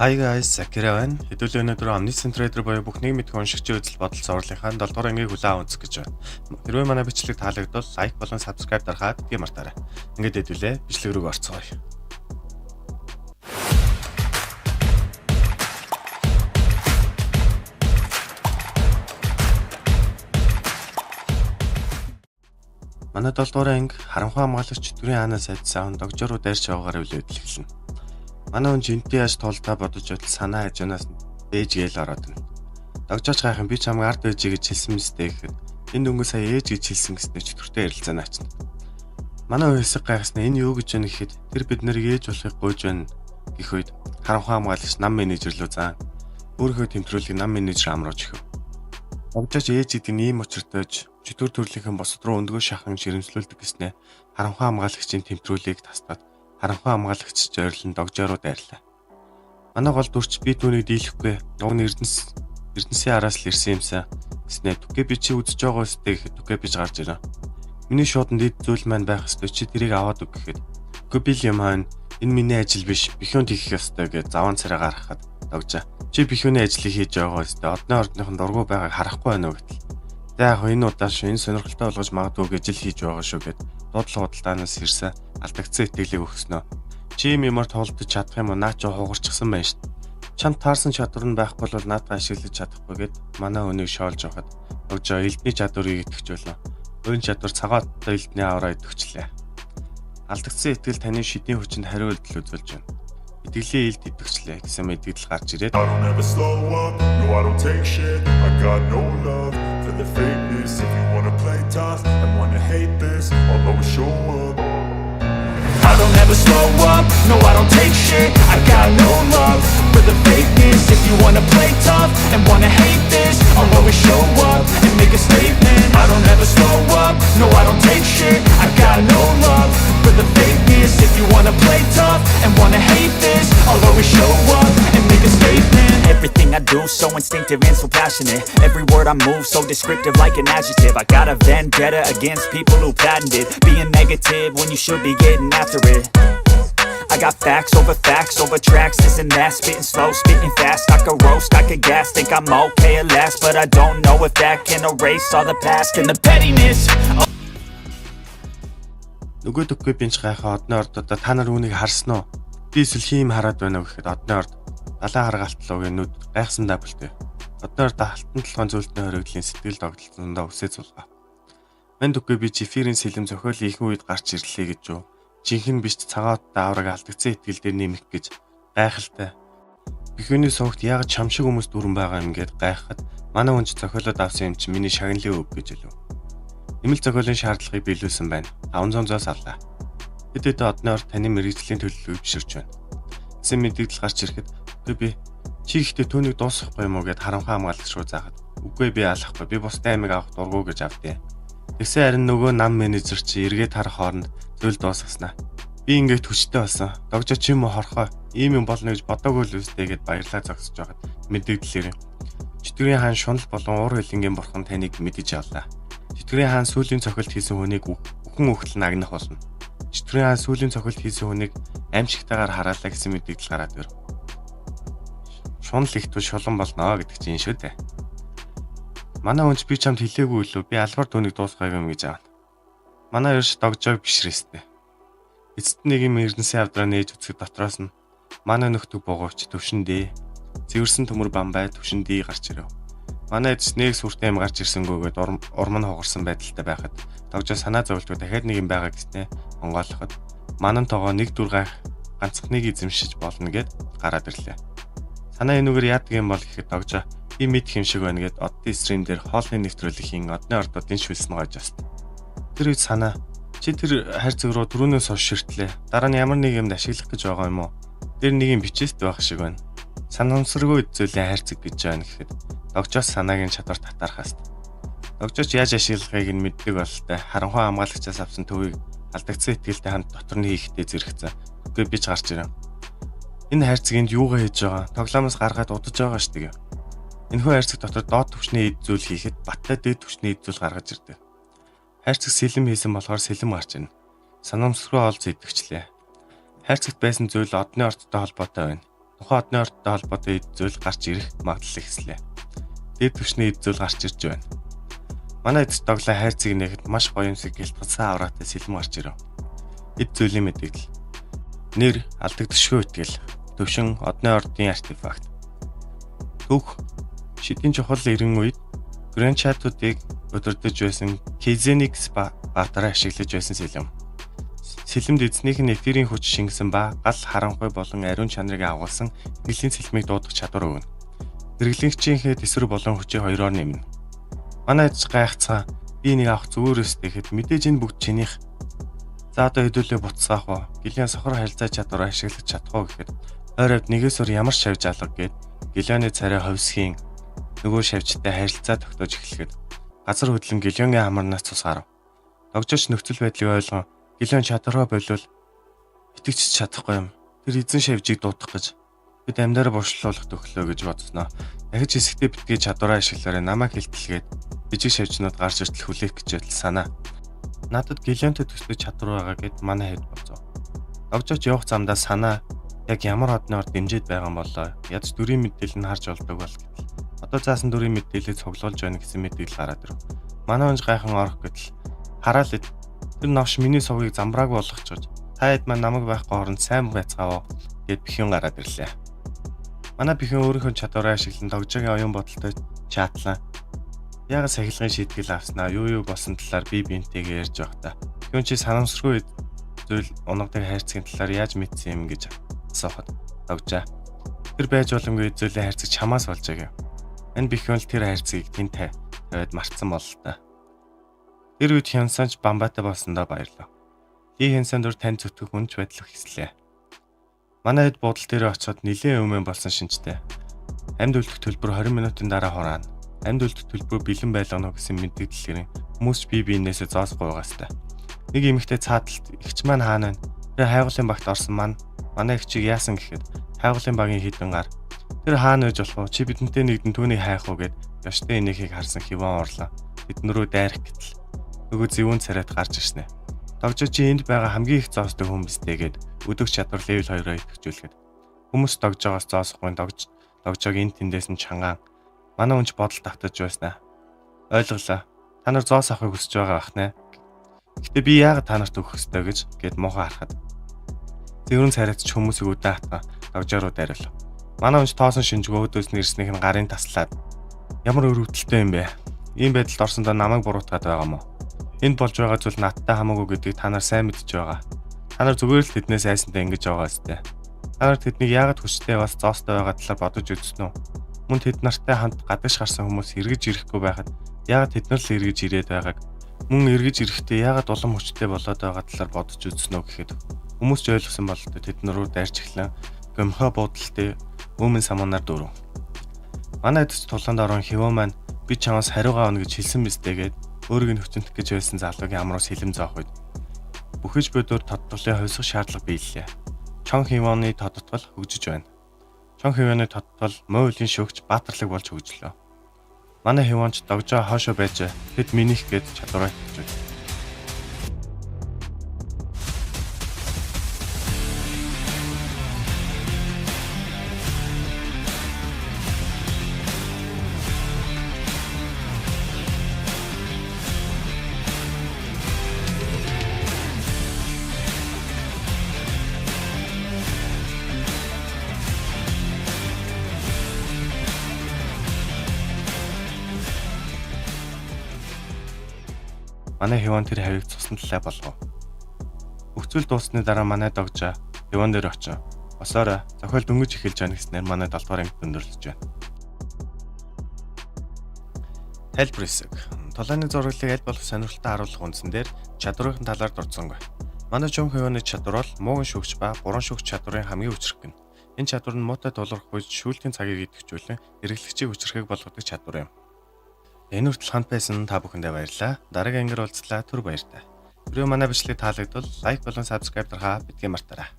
Hi guys, Sakira байна. Хэдүүлээ өнөөдөр Omniscient Trader буюу бүх нийгмийн мэдхүйн уншигчийн үзэл бодол зурлынхаа 7 дугаар ангийн хүлээн авах гэж байна. Хэрвээ манай бичлэг таалагдвал лайк болон subscribe дарахад битгий мартаарай. Ингээд хэдүүлээ бичлэг рүү орцгоё. Манай 7 дугаар анги харанхуй хамгаалагч төрийн хаанаас айдсан догжоруу дайрч яваагаар үлээд эхэлнэ. Манай хүн жинтэй яаж тулдаа бодож байтал санаа хажуунаас ээж гээл ороод байна. Догжооч гайхан би чамд ард ээжээ гэж хэлсэн мэт гэхэд энэ дөнгө сая ээж гэж хэлсэн гэснээр чөтгөртэй ярилцаана ачна. Манай хүн хэсэг гайхсна энэ юу гэж байна гэхэд тэр бид нарыг ээж болохыг гуйж байна гэх үед харанхуй хамгаалагч нам менежер рүү заа. Өөрийнхөө тэмдэглэлийг нам менежер амруулж өгөв. Догжооч ээж гэдэг нь ийм учиртойж чөтгөр төрлийнхэн босод руу өндгөө шахан жирэмслүүлдэг гэснээр харанхуй хамгаалагчийн тэмдэглэлийг тастаад харанхуй хамгаалагч зориулн догжоороо дайрлаа. Манай гол дүрч би түүнийг дийлэхгүй. Уг нь Эрдэнэсийн араас л ирсэн юмсаа. Гэснээр түгээ би чи үзэж байгаа өстэй гэхэд түгээ биж гарч ирээ. Миний шуудан дэд зүйл маань байх ёстой чи тэрийг аваад өг гэхэд. Үгүй би юм хаана энэ миний ажил биш. Бихүүнд хийх ёстой гэж заван царай гаргахад догжоо. Чи бихүүний ажлыг хийж байгаа өстэй. Одны ордныхон дургу байгааг харахгүй байна уу гэтэл. За яг энэ удаа шинэ сонирхолтой болгож магадгүй гэж л хийж байгаа шүү гэд дуудлага худалдаанаас ирсэн алдагдсан итгэлийг өгснөө. Чи юмар тоглож чадах юм уу? Наа ч хугарчихсан байна шүү. Чамд таарсан чадвар нь байхгүй бол наадаа ашиглаж чадахгүй гэд манай өнийг шоолж явахад өгжөө элдний чадварыг итгэжүүлнэ. Өөрийн чадвар цагааттай элдний авраа идэвчлээ. Алдагдсан итгэл таны шидийн хүчинд хариу үйлдэл үзүүлж байна. Итгэлийн элд идэвчлээ гэсэн мэдгэл гарч ирээд I don't ever slow up, no I don't take shit. I got no love for the fakeness. If you wanna play tough and wanna hate this, I'll always show up. I don't ever slow up, no I don't take shit. I got no love for the fakeness. If you wanna play tough and wanna hate this, I'll always show up and make a statement. I don't ever slow up, no I don't take shit. I got no love for the fakeness. If you wanna play tough and wanna hate this, I'll always show up and make a statement. Everything I do so instinctive and so passionate. Every word I move so descriptive like an adjective. I got a vendetta against people who patented being negative when you should be getting after it. I got facts over tracks, this and that. Spitting slow, spitting fast. I could roast, I could gas. Think I'm okay at last, but I don't know if that can erase all the past and the pettiness. Нөгөө төггүй бинч гайхаа одны ордоо та нар үүнийг харсан уу? Би эсвэл хийм хараад байна уу гэхэд одны орд далайн харгаалтлуугийн нүд гайхсандаа бүлтэй. Одны орд алтан толгойн зөвлөлтний хоригдлын сэтгэл догтлолтондоо үсээ зулгаа. Мань төггүй би жиферийн сэлэм зохиол ихэнх үед гарч ирлээ гэж юу? Жинхэнэ биш цагааттай авраг алдагдсан итгэл дээр нэмэх гэж гайхалтай. Бихүүний сувгт яг чам шиг хүмүүс дүрэн байгаа юм гээд гайхахад манай хүнч зохиолоод авсан юм чи миний шагналын өв гэж хэлв. Нэмэлт зохиолын шаардлагыг биелүүлсэн байна. 500-аас аллаа. Хэдээд одны орд таны мэрэгжлийн төлөвлөгөөг биширч байна. Гэсэн мэдээлэл гарч ирэхэд үгүй би чи ихтэй түүнийг дуусгахгүй юм уу гэд харанхуй хамгаалагч руу заахад үгүй би алахгүй би бусдын амиг авах дургу гэж авдээ. Тэгсэн харин нөгөө нам менежер чи эргээд харах хооронд зүйл дуусгаснаа. Би ингээд хүчтэй болсон. Догжоо чи юм уу хорхоо ийм юм болно гэж бодоогүй л үстэй гэд баярлаа зогсож байгаад мэдээлэлээр Чөтгөрийн хаан шунал болон уур хилэнгийн бурхан таныг мэдэж авлаа. Чөтгөрийн хаан сүүлийн цохилт хийсэн хүнийг бүхэн өгтөл нагнах болно. Чөтгөрийн хаан сүүлийн цохилт хийсэн хүнийг аимшигтайгаар хараалаа гэсэн мэдээлэл гараад ирв. Шунал ихтүү шулан болно гэдэг чинь шүү дээ. Манай хүнч би чамд хэлээгүй лөө би албар түүнийг дуусгах юм гэж аав. Манай ерш догжоог бишрээстэй. Эцэст нэг юм Эрдэнэсийн авдраа нээж үцгэд дотроос нь манай нөхдөг богоовч төвшөндөө цэвэрсэн төмөр бамбай төвшөндөө гарч ирэв. Манай эцэст нэг сүртэй юм гарч ирсэнгүйгээд урам нь хугарсан байдалтай байхад догжоо санаа зовлтгүй дахиад нэг юм байгаа гэснээ онгойлоход манан тоогоо нэг дүр гайх ганцхныг эзэмшиж болно гэд гараад ирлээ. Санаа энүүгээр яадаг юм бол гэхэд догжоо би мэдх юм шиг байна гэд оддын стрим дээр хоолны нэвтрүүлгийн одны ордуудын шүлсэн гойж басна. Тэр үед санаа чи тэр хайрцаг руу түрүүнээс хойш ширтлээ. Дараа нь ямар нэг юмд ашиглах гэж байгаа юм уу? Тэр нэг юм бичээст байх шиг байна. Санамсаргүй зүйлийн хайрцаг гэж байна гэхэд догжоос санаагийн чадвар татархаас. Догжооч яаж ашиглахыг нь мэддэг бололтой. Харанхуй хамгаалагчаас авсан төвийг алдагдсан итгэлтэй хамт дотор нь хийхдээ зэрэгцэн. Үгүй бич гарч ирэн. Энэ хайрцагт юугаа хийж байгаа? Тоглоомоос гаргаад удаж байгаа шүү дээ. Энэхүү хайрцаг дотор доод түвшний эд зүйл хийхэд баттай дээд түвшний эд зүйл гаргаж ирдэг. Хайрцаг сэлэм хийсэн болохоор сэлэм гарч ирнэ. Санамсруу олж идэвчлээ. Хайрцагт байсан зүйл одны орттой холбоотой байна. Тухайн одны орттой холбоотой эд зүйл гарч ирэх магадлал ихслээ. Дэд түвшний эд зүйл гарч ирж байна. Манай эцэст доглоо хайрцаг нэгэд маш гоё юмсыг гэлтгсэн авраатай сэлэм гарч ирэв. Эд зүйлийн мэдээлэл. Нэр алдагдшгүй итгэл. Төвшин одны ортын артефакт. Түүх шидийн чухал ирэн үед Грэнчатуудыг өдөрдөж байсан Кезеникс баатараа ашиглаж байсан сэлэм. Сэлэмд эзнийх нь эфирийн хүч шингэсэн ба гал харанхуй болон ариун чанарыг агуулсан нэлийн сэлмийг дуудах чадвар өгнө. Хэрэглэгчийнхээ тэсвэр болон хүчийг хоёроор нэмнэ. Манай эцэг гайхацгаа би нэг авах зүгээрээс тэгэхэд мэдээж энэ бүгд чинийх. За одоо хэдүүлээ буцсаах уу? Гэлэн сохор харилцаа чадвараа ашиглаж чадах уу гэхэд ойроод нэгээс өөр ямар шавж алга гээд Гэлэний царай ховсхийн нөгөө шавжтай харилцаа тогтоож эхлэхэд газар хөдлөн Гэлэний хамарнаас цус гарав. Догжооч нөхцөл байдлыг ойлгон Гэлэн чадвараа болвол итгэж чадахгүй юм. Тэр эзэн шавжийг дуудах гэж бид амьдараа буршлуулах төглөө гэж бодсноо. Дахиж хэсэгтээ битгий чадвараа ашиглаарай намайг хилтэлгээд жижиг шавжнууд гарч иртэл хүлээх гэж байтал санаа. Надад Гэлэнтэй төстэй чадвар байгаа гэд манай хэд болцоо. Догжооч явах замдаа санаа яг ямар одны орд дэмжиж байгаа юм болоо. Ядч дүрийн мэдээлэл нь харж болдог бол гэтэл. Одоо заасан дүрийн мэдээлэлийг цуглуулж байна гэсэн мэдээлэл гараад ирв. Манай онж гайхан орох гэтэл хараал тэр новш миний сувгийг замбрааг болгочихж та хэд маань намайг байхгүй хооронд сайн байцгаав гэд бихин гараад ирлээ. Манай бихин өөрийнхөө чадвараа ашиглан Догжогийн оюун бодолтой чатлаа. Яг сахилгын шийтгэл авснаа юу болсон талаар би биентэйгээ ярьж байхдаа бихин чи санамсаргүй зүйл унгадаг хайрцгийн талаар яаж мэдсэн юм гэж асуухад Догжоо тэр байж боломгүй зүйлээ хайрцаг чамаас болж байгаа. Энэ бихин л тэр хайрцгийг тэн тавиад мартсан болол та. Тэр үед Хянсанч Бамбатай болсондоо баярлав. Ли Хянсан дөр тань зүтгэх үнч байдлах хэслээ. Манай хэд буудал дээр очиод нилээн өмнө болсон шинжтэй. Амьд үлдэх төлбөр 20 минутын дараа хураана. Амьд үлдэх төлбөр бэлэн байлгано гэсэн мэдээлэлээр хүмүүс бие биенээсээ зоос гуйгаастай. Нэг эмэгтэй цааталт ихч маань хаана вэ? Тэр хайгуулын багт орсон манай ихчийг яасан гэхэд хайгуулын багийн хідэн гар тэр хаана байж болох вэ? Чи бидэнтэй нэгдэн түүнийг хайх уу гэд ёштой энийхийг харсан хивэн орлоо. Биднэрүү дайрах гэтэл нөгөө зэвүүн царайд гарч ирснэ. Догжоо чи энд байгаа хамгийн их зоостой хүмүүстэй гээд өдөх чадвар левел 2-оо идэвхжүүлгээд хүмүүс Догжоогоос зоосохгүй Догжоог энэ тэндээс нь чангаан манай үнч бодол татаж байснаа. Ойлголоо. Та нар зоос авахыг хүсэж байгаа ахнаа. Гэтэ би яагаад та нарт өгөх ёстой гэд муухай харахад зэвүүн царайд ч хүмүүсийг үдэн хатгаа Догжоо руу дарив. Манай үнч тоосон шинжгүй өөдөөс нэрснийх нь гарын таслаад ямар өрөвдөлттэй юм бэ? Ийм байдалд орсондоо намайг буруутгаад байгаа мó. Энд болж байгаа зүйл надтай хамаагүй гэдгийг та нар сайн мэдж байгаа. Та нар зүгээр л тэднээс айсантай ингэж байгаа өстэй. Та нар тэднийг яагаад хүчтэй бас зоостой байгаа талаар бодож үзсэн үү? Мөн тэд нартай хамт гадагш гарсан хүмүүс эргэж ирэхгүй байхад яагаад тэд нар л эргэж ирээд байгааг мөн эргэж ирэхдээ яагаад улам хүчтэй болоод байгаа талаар бодож үзсэн үү гэхэд хүмүүс ч ойлгосон бололтой тэд нар руу дайрч эхлэн гомхоо буудалтай өмнө самуунаар дөрөв. Манай эцэст тулаанд орон хивэн маань би чамаас хариугаа өгнө гэж хэлсэн биз дээ гэд өөрийг нь хүчнэх гэж байсан залуугийн амраас хилэм зоох үед бүхэж бодоор тодтголын хувьсах шаардлага биеллээ. Чон хивэний тодтгол хөгжиж байна. Чон хивэний тодтгол Моулийн шөгч баатарлаг болж хөгжлөө. Манай хивэнч Догжоо хоошоо байж хэд минийх гээд чадвараа хөгжөв. Манай хивэн тэр хавийг цусны талаа болгов. Бүх зүйл дууссаны дараа манай Догжоо хивэн дээр очив. Босоорой зохиол дөнгөж эхэлж байна гэснээр манай 7 дугаар анги өндөрлөж байна. Тайлбар хэсэг. Тулааны зураглалыг аль болох сонирхолтой харуулах үндсэн дээр чадварын талаар дурдсангүй. Манай чон хивэний чадвар бол мууган шүүгч ба буран шүүгч чадварын хамгийн хүчрэх гэн. Энэ чадвар нь муутай тулгарх буй шүүлтийн цагийг идэвхжүүлэн хэрэглэгчийг хүчрэхийг болгодог чадвар юм. Энэ хүртэл хамт байсан та бүхэндээ баярлалаа. Дараагийн ангиар уулзлаа. Түр баяртай. Хэрвээ манай бичлэг таалагдвал лайк болон subscribe дарахаа битгий мартаарай.